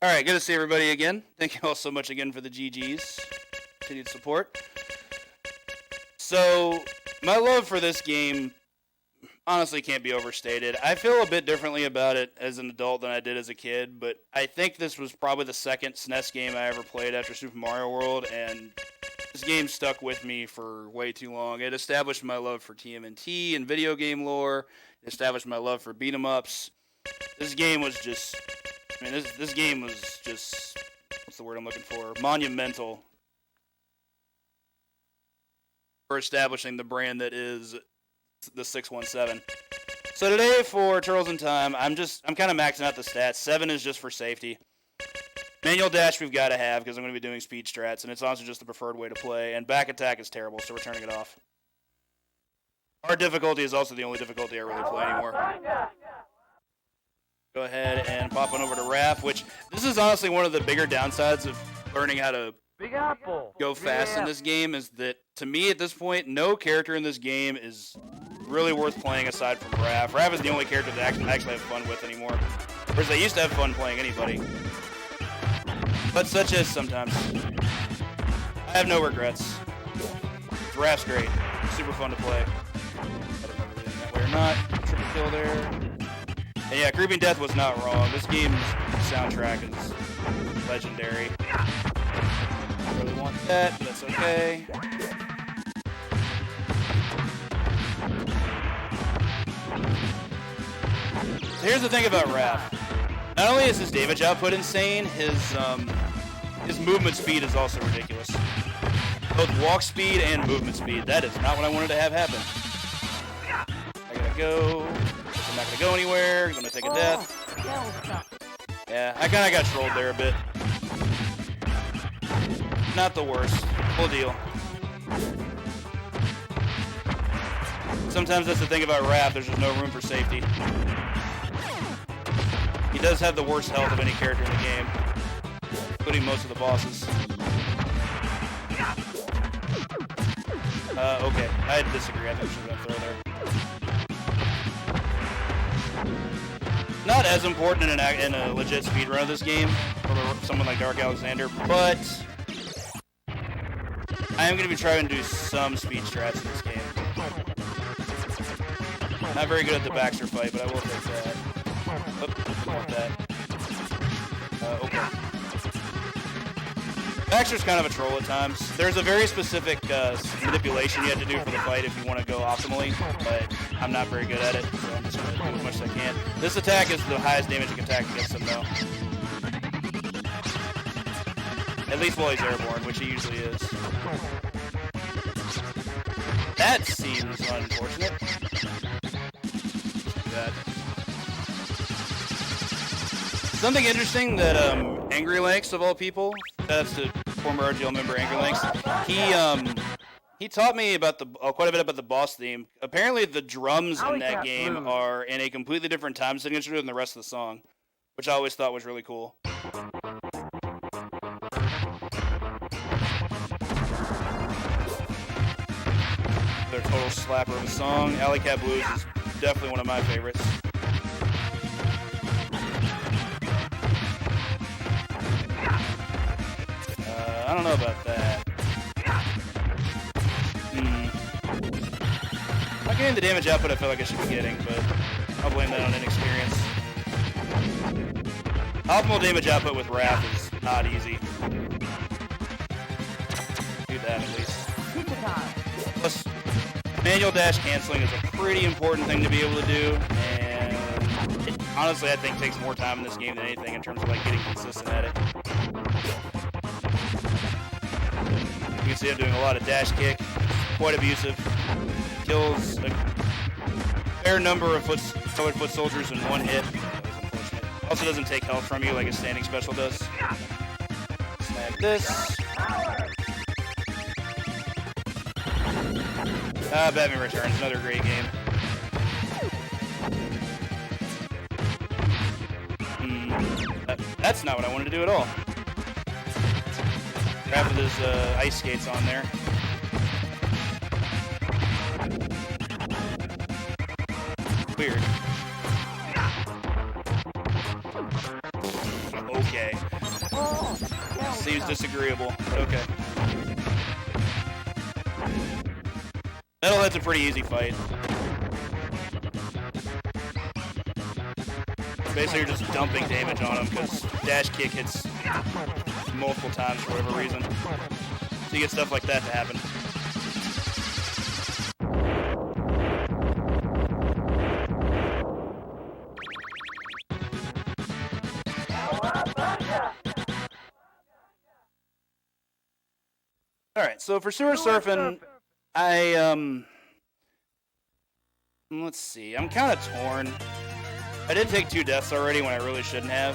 All right, good to see everybody again. Thank you all so much again for the GGs. Continued support. So, my love for this game honestly can't be overstated. I feel a bit differently about it as an adult than I did as a kid, but I think this was probably the second SNES game I ever played after Super Mario World, and this game stuck with me for way too long. It established my love for TMNT and video game lore. It established my love for beat-em-ups. This game was just... this game was just, what's the word I'm looking for? Monumental for establishing the brand that is the 617. So today for Turtles in Time, I'm kind of maxing out the stats. 7 is just for safety. Manual dash we've got to have because I'm going to be doing speed strats, and it's also just the preferred way to play. And back attack is terrible, so we're turning it off. Hard difficulty is also the only difficulty I really play anymore. Go ahead and pop on over to Raph, which this is honestly one of the bigger downsides of learning how to go fast in this game, is that to me at this point, no character in this game is really worth playing aside from Raph. Raph is the only character that I can actually have fun with anymore. Whereas I used to have fun playing anybody. But such as sometimes. I have no regrets. Raph's great. Super fun to play. I don't remember doing that way or not. Triple kill there. And yeah, Creeping Death was not wrong. This game's soundtrack is legendary. I really want that, but that's okay. So here's the thing about Raph. Not only is his damage output insane, his movement speed is also ridiculous. Both walk speed and movement speed. That is not what I wanted to have happen. I gotta go. I'm not going to go anywhere. I'm going to take a death. Yeah, I kind of got trolled there a bit. Not the worst. Full deal. Sometimes that's the thing about Raph. There's just no room for safety. He does have the worst health of any character in the game, including most of the bosses. Okay. I disagree. I think we should have throw there. Not as important in a legit speedrun of this game for someone like Dark Alexander, but I am going to be trying to do some speed strats in this game. Not very good at the Baxter fight, but I will take that. Oops, I want that. Okay. Baxter's kind of a troll at times. There's a very specific manipulation you have to do for the fight if you want to go optimally, but I'm not very good at it, so I'm just going to do as much as I can. This attack is the highest damaging attack against him, though. At least while he's airborne, which he usually is. That seems unfortunate. That. Something interesting that Angry Lanks, of all people, that's the former RGL member Angry Lanks, he taught me about quite a bit about the boss theme. Apparently the drums in that game are in a completely different time signature than the rest of the song, which I always thought was really cool. They're a total slapper of a song. Alley Cat Blues is definitely one of my favorites. I don't know about that. Not getting the damage output I feel like I should be getting, but I'll blame that on inexperience. Optimal damage output with Raph is not easy. Do that at least. Plus, manual dash canceling is a pretty important thing to be able to do, and it, honestly I think takes more time in this game than anything in terms of like getting consistent at it. You can see I'm doing a lot of dash kick, quite abusive. Kills a fair number of colored foot soldiers in one hit. That was unfortunate. Also doesn't take health from you like a standing special does. Snag this. Batman Returns, another great game. That's not what I wanted to do at all. Grab with his ice skates on there. Weird. Okay. seems disagreeable, but okay. Metalhead's a pretty easy fight. Basically, you're just dumping damage on him because dash kick hits multiple times for whatever reason. So you get stuff like that to happen. Alright, so for sewer surfing, let's see, I'm kind of torn. I did take 2 deaths already when I really shouldn't have.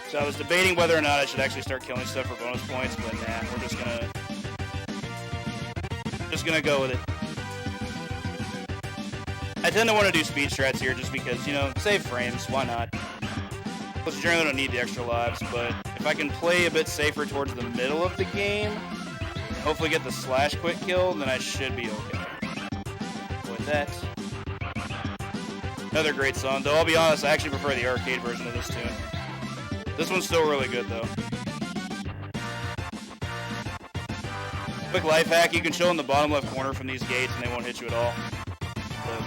So I was debating whether or not I should actually start killing stuff for bonus points, but nah, we're just gonna go with it. I tend to want to do speed strats here just because, you know, save frames, why not? Plus, generally don't need the extra lives, but if I can play a bit safer towards the middle of the game, and hopefully get the slash quick kill, then I should be okay. With that. Another great song, though I'll be honest, I actually prefer the arcade version of this tune. This one's still really good, though. Quick life hack, you can chill in the bottom left corner from these gates and they won't hit you at all. So,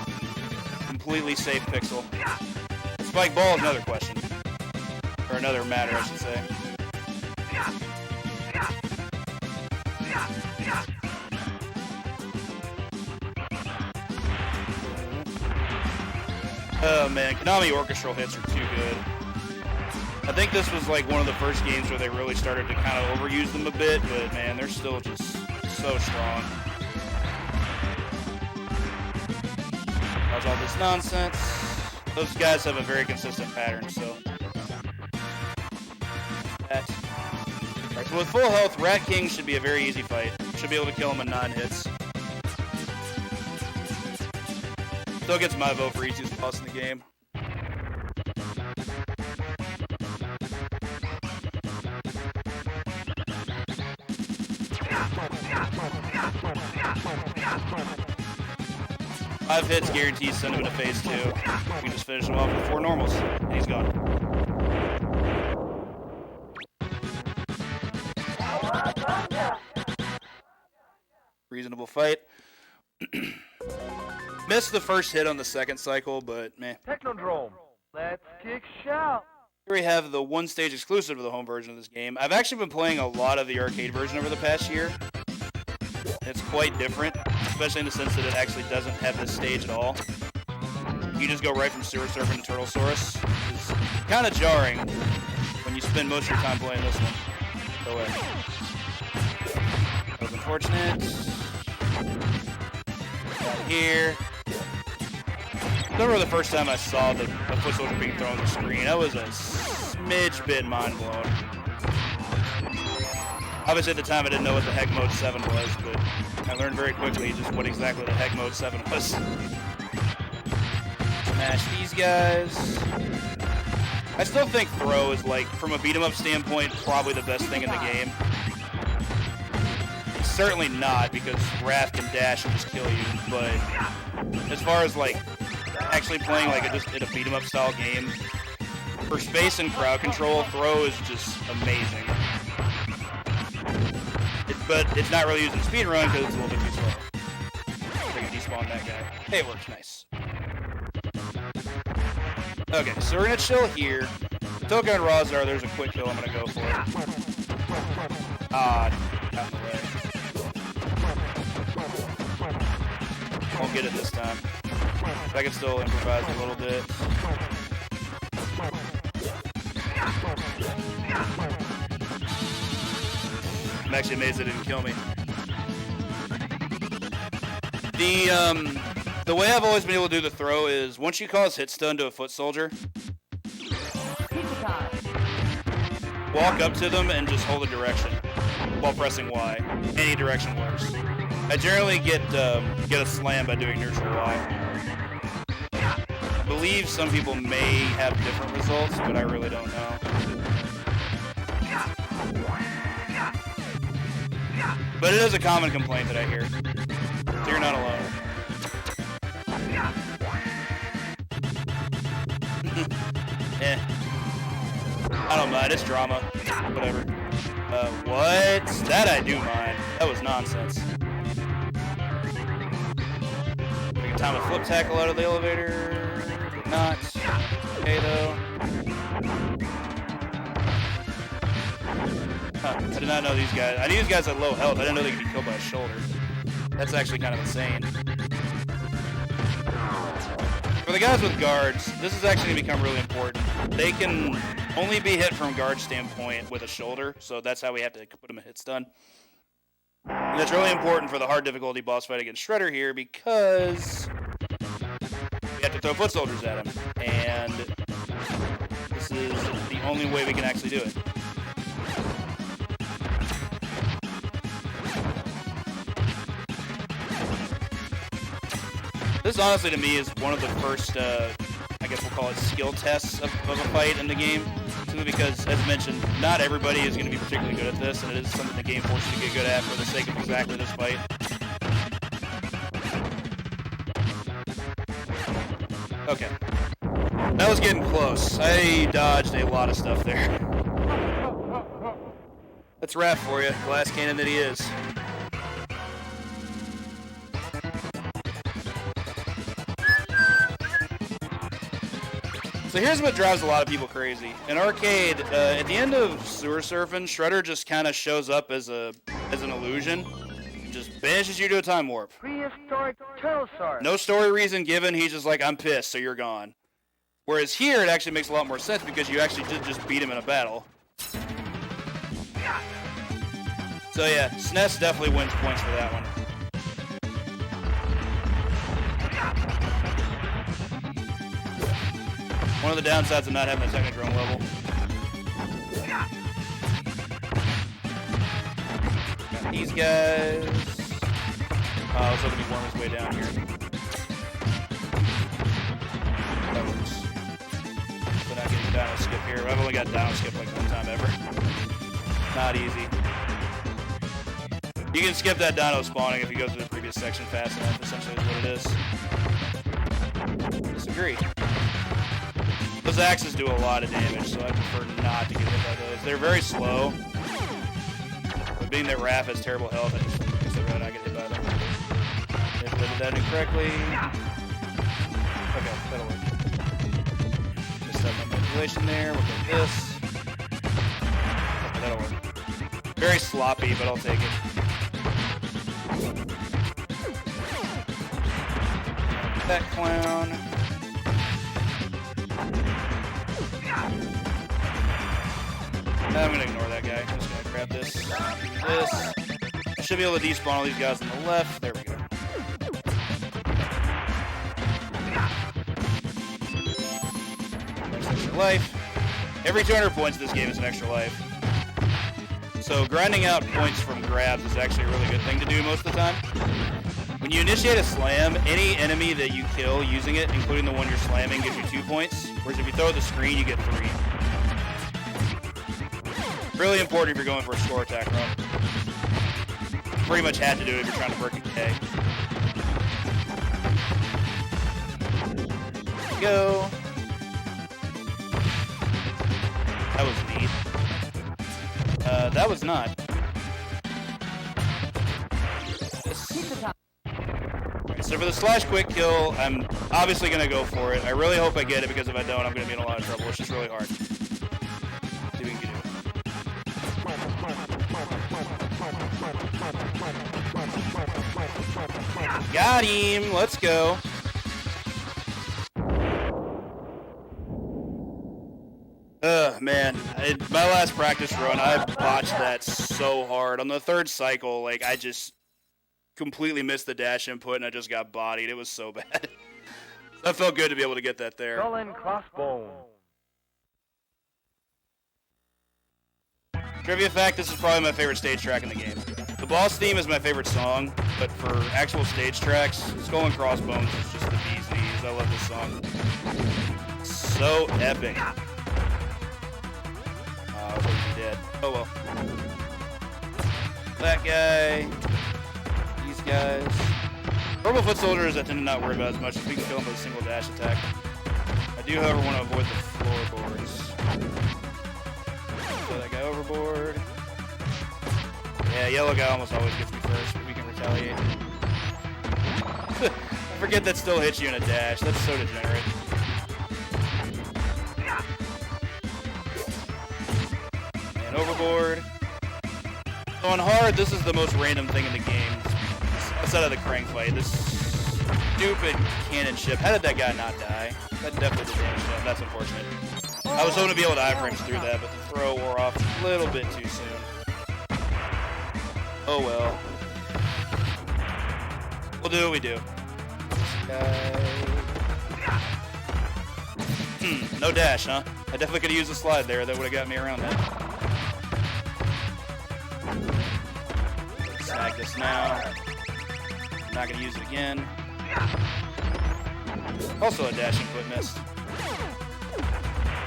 completely safe pixel. Spike ball is another question. Or another matter, I should say. Oh man, Konami orchestral hits are too good. I think this was like one of the first games where they really started to kind of overuse them a bit, but man, they're still just so strong. How's all this nonsense? Those guys have a very consistent pattern, so. That. Alright, so with full health, Rat King should be a very easy fight. Should be able to kill him in 9 hits. Still gets my vote for easiest boss in the game. Five hits guarantees send him into phase 2. We can just finish him off with 4 normals, and he's gone. Reasonable fight. Missed the first hit on the second cycle, but meh. Technodrome, let's kick shout. Here we have the one-stage exclusive to the home version of this game. I've actually been playing a lot of the arcade version over the past year. It's quite different, especially in the sense that it actually doesn't have this stage at all. You just go right from Sewer Surfing to Turtlesaurus. It's kind of jarring when you spend most of your time playing this one. Go away. That was unfortunate. Down here. I remember the first time I saw the foot soldier being thrown on the screen. I was a smidge bit mind blown. Obviously at the time I didn't know what the heck Mode 7 was, but I learned very quickly just what exactly the heck Mode 7 was. Smash these guys. I still think throw is, like, from a beat 'em up standpoint, probably the best thing in the game. It's certainly not, because Wrath can dash and just kill you, but as far as, like, actually playing like just in a beat 'em up style game, for space and crowd control, throw is just amazing. But it's not really used in speedrun because it's a little bit too slow. We're gonna despawn that guy. Hey, it works nice. Okay, so we're gonna chill here. Toka and Razar, there's a quick kill I'm gonna go for. Ah, got in the way. Won't get it this time. But I can still improvise a little bit. I'm actually amazed it didn't kill me. The way I've always been able to do the throw is once you cause hit stun to a foot soldier, walk up to them and just hold a direction while pressing Y. Any direction works. I generally get a slam by doing neutral Y. I believe some people may have different results, but I really don't know. But it is a common complaint that I hear. So you're not alone. I don't mind, it's drama. Whatever. What? That I do mind. That was nonsense. We can time a flip tackle out of the elevator. Did not. Okay, though. Huh. I did not know these guys. I knew these guys had low health. I didn't know they could be killed by a shoulder. That's actually kind of insane. For the guys with guards, this is actually going to become really important. They can only be hit from guard standpoint with a shoulder, so that's how we have to put them a hit stun. And that's really important for the hard difficulty boss fight against Shredder here because we have to throw foot soldiers at him, and this is the only way we can actually do it. This, honestly, to me, is one of the first, I guess we'll call it skill tests of a fight in the game. Simply because, as mentioned, not everybody is going to be particularly good at this, and it is something the game forces you to get good at for the sake of exactly this fight. Okay. That was getting close. I dodged a lot of stuff there. That's Raph for you, glass cannon that he is. So here's what drives a lot of people crazy. In Arcade, at the end of Sewer Surfing, Shredder just kind of shows up as an illusion. And just banishes you to a time warp. Prehistoric Turtlesaurus. No story reason given, he's just like, I'm pissed, so you're gone. Whereas here, it actually makes a lot more sense because you actually did just beat him in a battle. So yeah, SNES definitely wins points for that one. One of the downsides of not having a Technodrome level. Got these guys. Oh, I was hoping he'd worm his way down here. That works. But not getting Dino Skip here. I've only got Dino Skip like one time ever. Not easy. You can skip that Dino spawning if you go through the previous section fast enough, essentially is what it is. Disagree. Those axes do a lot of damage, so I prefer not to get hit by those. They're very slow. But being that Raph has terrible health, I just rather not get hit by them. If I did that incorrectly. Okay, that'll work. Just set my manipulation there. We'll take this. Okay, that'll work. Very sloppy, but I'll take it. That clown. I'm gonna ignore that guy. I'm just gonna grab this. This. I should be able to despawn all these guys on the left. There we go. Next extra life. Every 200 points in this game is an extra life. So grinding out points from grabs is actually a really good thing to do most of the time. When you initiate a slam, any enemy that you kill using it, including the one you're slamming, gives you 2 points. Whereas if you throw at the screen, you get 3. Really important if you're going for a score attack run. Pretty much had to do it if you're trying to break a K. There we go. That was neat. That was not. Right, so for the slash quick kill, I'm obviously going to go for it. I really hope I get it because if I don't, I'm going to be in a lot of trouble. It's just really hard. See if we can get it. Got him! Let's go. Man. My last practice run, I botched that so hard. On the 3rd cycle, like, I just completely missed the dash input and I just got bodied. It was so bad. That felt good to be able to get that there. Skull and Crossbone. Trivia fact, this is probably my favorite stage track in the game. The boss theme is my favorite song, but for actual stage tracks, Skull and Crossbones is just the bee's knees. I love this song. So epic. I was hoping he did. Oh well. That guy. These guys. Purple foot soldiers I tend to not worry about as much as we can kill them with a single dash attack. I do, however, want to avoid the floorboards. Throw that guy overboard. Yeah, yellow guy almost always gets me first, but we can retaliate. I forget that still hits you in a dash. That's so degenerate. And overboard. So on hard, this is the most random thing in the game. Outside of the crank fight, this stupid cannon ship. How did that guy not die? That definitely did damage to him. That's unfortunate. I was hoping to be able to iframes through that, but the throw wore off a little bit too soon. Oh well. We'll do what we do. No dash, huh? I definitely could have used a slide there. That would have got me around that. Snag this now. I'm not going to use it again. Also a dash input missed.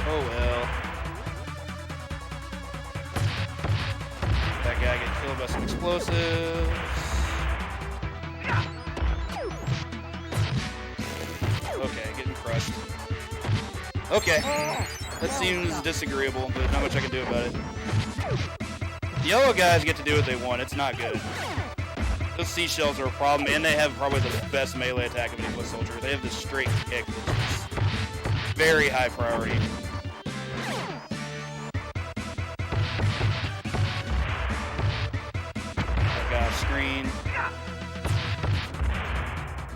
Oh well. That guy get killed by some explosives. Okay, getting crushed. Okay. That seems disagreeable, but not much I can do about it. The yellow guys get to do what they want. It's not good. Those seashells are a problem, and they have probably the best melee attack of any foot soldier. They have this straight kick, which is very high priority. I got a screen.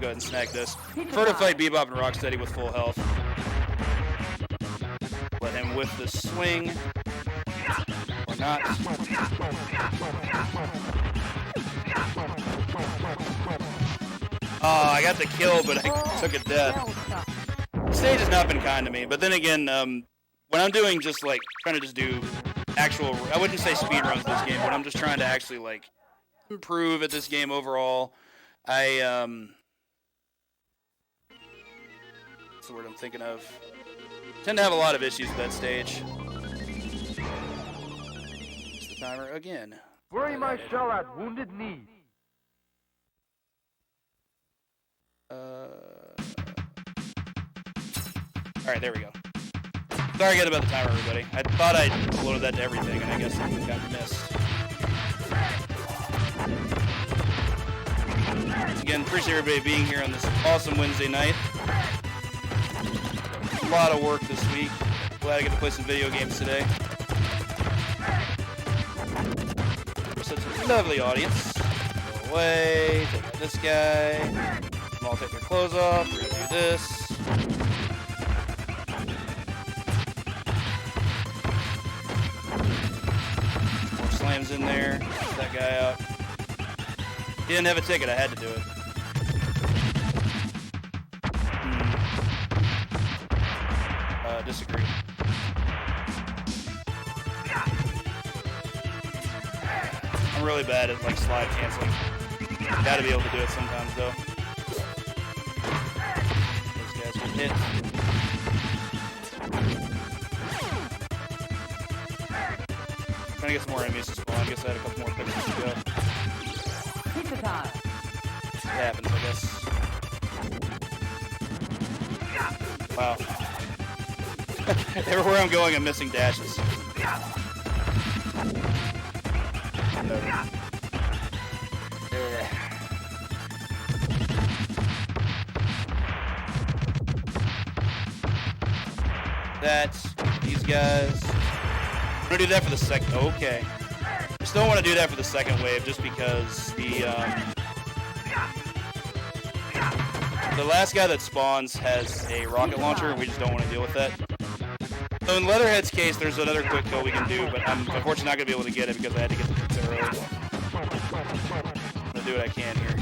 Go ahead and snag this. Prefer to fight Bebop and Rocksteady with full health. Let him whip the swing. Or not. Oh, I got the kill, but I took a death. The stage has not been kind to me, but then again, when I'm doing just like, trying to just do actual, I wouldn't say speed runs this game, but I'm just trying to actually like improve at this game overall. What's the word I'm thinking of? Tend to have a lot of issues with that stage. It's the timer again. Bury my shell at Wounded Knee. Alright, there we go. Sorry again about the timer, everybody. I thought I loaded that to everything, and I guess it got missed. Once again, appreciate everybody being here on this awesome Wednesday night. A lot of work this week. Glad I get to play some video games today. Such a lovely audience. Go away, take out this guy. Them all take their clothes off. We're gonna do this. More slams in there. Get that guy out. He didn't have a ticket, I had to do it. Disagree. I'm really bad at like slide canceling. Gotta be able to do it sometimes though. Those guys get hit. Trying to get some more enemies to spawn. I guess I had a couple more pictures to go. It happens, I guess. Wow. Everywhere I'm going, I'm missing dashes. That's these guys. I'm gonna do that for the second. Okay. I still want to do that for the second wave, just because the last guy that spawns has a rocket launcher, and we just don't want to deal with that. So in Leatherhead's case, there's another quick kill we can do, but I'm unfortunately not going to be able to get it because I had to get the pizza early. I'm going to do what I can here.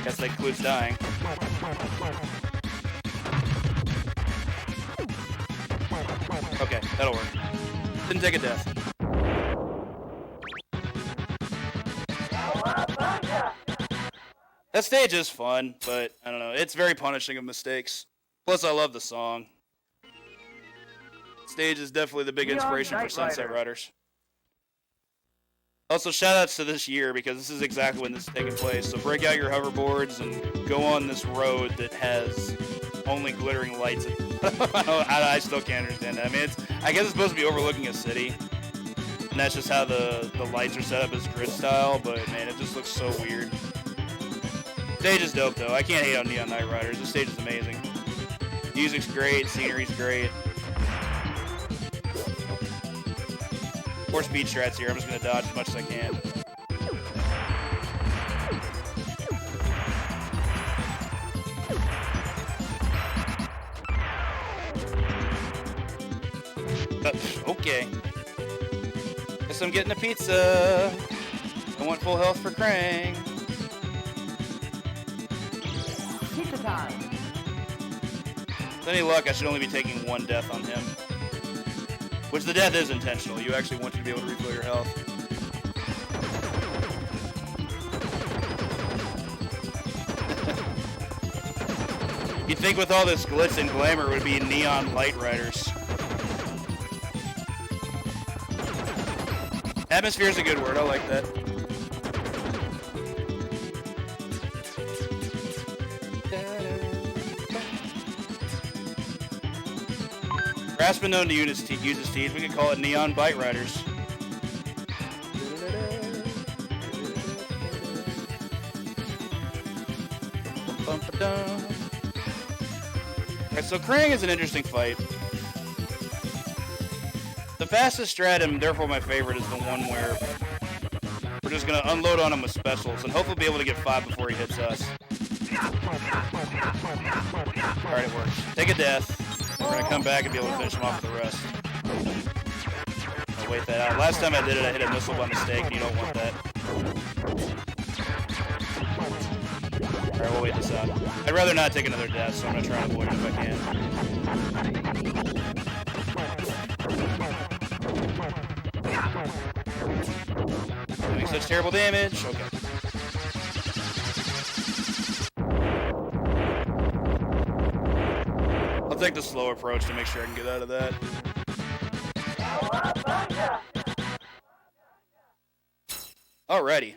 Guess that includes dying. Okay, that'll work. Didn't take a death. That stage is fun, but I don't know. It's very punishing of mistakes. Plus, I love the song. Stage is definitely the big inspiration for Sunset Riders. Also, shoutouts to this year, because this is exactly when this is taking place. So break out your hoverboards and go on this road that has only glittering lights. I still can't understand that. I mean, I guess it's supposed to be overlooking a city. And that's just how the lights are set up as grid style, but man, it just looks so weird. Stage is dope though. I can't hate on Neon Knight Riders. This stage is amazing. Music's great, scenery's great. More speed strats here. I'm just gonna dodge as much as I can. Okay. Guess I'm getting a pizza. I want full health for Krang. Pizza time. With any luck, I should only be taking one death on him. Which the death is intentional. You actually want you to be able to refill your health. You'd think with all this glitz and glamour it would be Neon Light Riders. Atmosphere is a good word. I like that. Grass been known to use its teeth. We could call it Neon Bite Riders. Alright, so Krang is an interesting fight. The fastest strat, and therefore my favorite, is the one where we're just going to unload on him with specials and hopefully be able to get 5 before he hits us. Alright, it works. Take a death. We're going to come back and be able to finish him off with the rest. I'll wait that out. Last time I did it, I hit a missile by mistake, and you don't want that. Alright, we'll wait this out. I'd rather not take another death, so I'm going to try and avoid it if I can. Doing such terrible damage. Okay. I'll take the slow approach to make sure I can get out of that. Alrighty.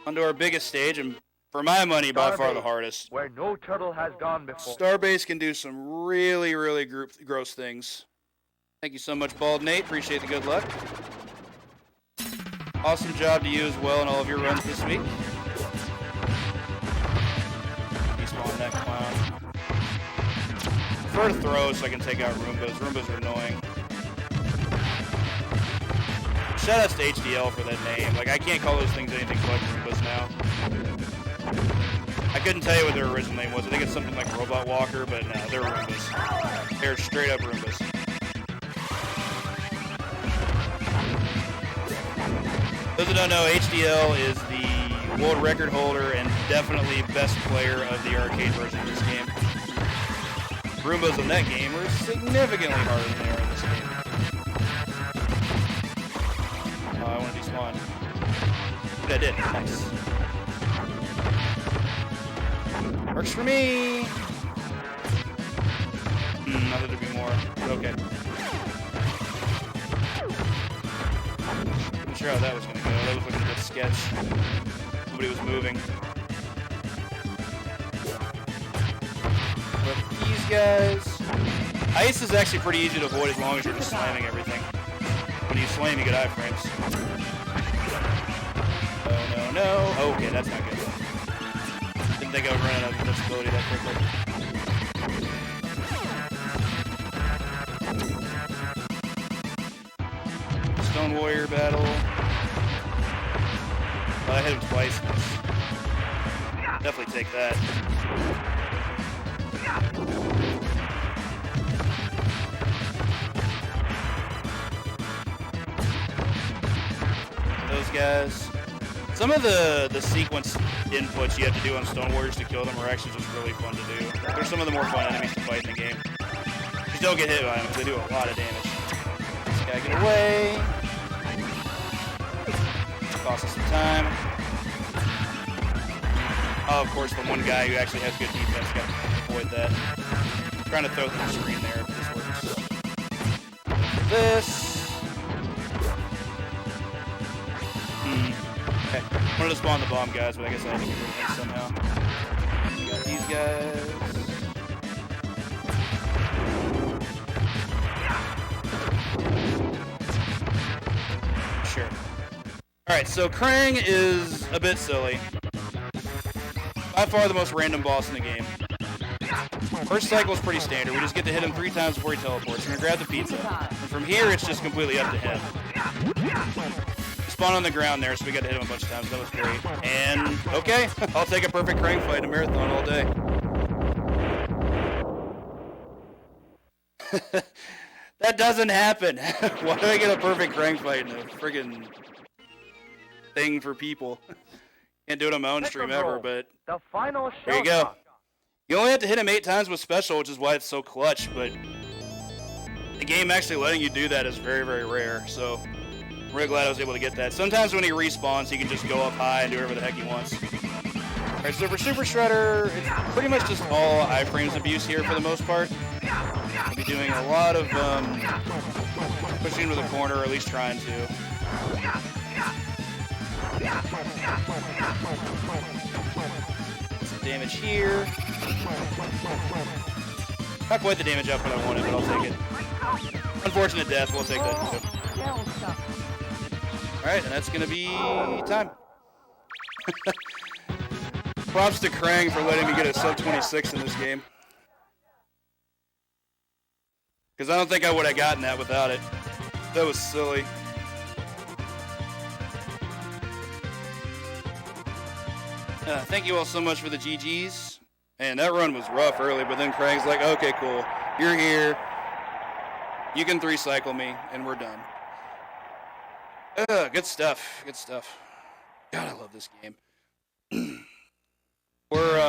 Onto our biggest stage, and for my money, by far the hardest. Where no turtle has gone before. Starbase can do some really, really gross things. Thank you so much, Bald Nate. Appreciate the good luck. Awesome job to you as well in all of your runs this week. Despawn that clown. Prefer to throw so I can take out Roombas. Roombas are annoying. Shoutouts to HDL for that name. Like, I can't call those things anything but Roombas now. I couldn't tell you what their original name was. I think it's something like Robot Walker, but no, they're Roombas. They're straight up Roombas. Those who don't know, HDL is the world record holder and definitely best player of the arcade version of this game. Roombas in that game were significantly harder than they are in this game. Oh, I want to despawn. That did. Nice. Works for me! Not that there'd be more, but okay. Not sure how that was going to go. That was looking a bit sketch. Nobody was moving. But these guys... Ice is actually pretty easy to avoid as long as you're just slamming everything. When you slam, you get iframes. Oh, no, no. Okay, that's not good. Didn't think I would run out of invincibility that quickly. Stone Warrior battle. Oh, I hit him twice. Definitely take that. Those guys. Some of the sequence inputs you have to do on Stone Warriors to kill them are actually just really fun to do. They're some of the more fun enemies to fight in the game. Just don't get hit by them because they do a lot of damage. This guy, get away. Cost us some time. Oh, of course, the one guy who actually has good defense, got to avoid that. I'm trying to throw through the screen there if this works. This. Okay. I wanted to spawn the bomb guys, but I guess I had to get rid of them somehow. We got these guys. sure. Alright, so Krang is a bit silly. By far the most random boss in the game. First cycle is pretty standard. We just get to hit him 3 times before he teleports. We're gonna grab the pizza. And from here, it's just completely up to him. Spawn on the ground there, so we got to hit him a bunch of times. That was great. And, okay, I'll take a perfect Krang fight in a marathon all day. That doesn't happen. Why do I get a perfect Krang fight in a friggin' thing for people? Can't do it on my own stream ever, but The final there you go. You only have to hit him 8 times with special, which is why it's so clutch, but the game actually letting you do that is very, very rare, so I'm really glad I was able to get that. Sometimes when he respawns, he can just go up high and do whatever the heck he wants. Alright, so for Super Shredder, it's pretty much just all iframes abuse here for the most part. I'll be doing a lot of pushing into the corner, or at least trying to. Some damage here. Not quite the damage output I wanted, but I'll take it. Unfortunate death, we'll take that too. Alright, and that's gonna be time. Props to Krang for letting me get a sub 26 in this game. Because I don't think I would have gotten that without it. That was silly. Thank you all so much for the GGs. Man, that run was rough early, but then Krang's like, okay, cool. You're here. You can 3-cycle me, and we're done. Good stuff. Good stuff. God, I love this game. We're,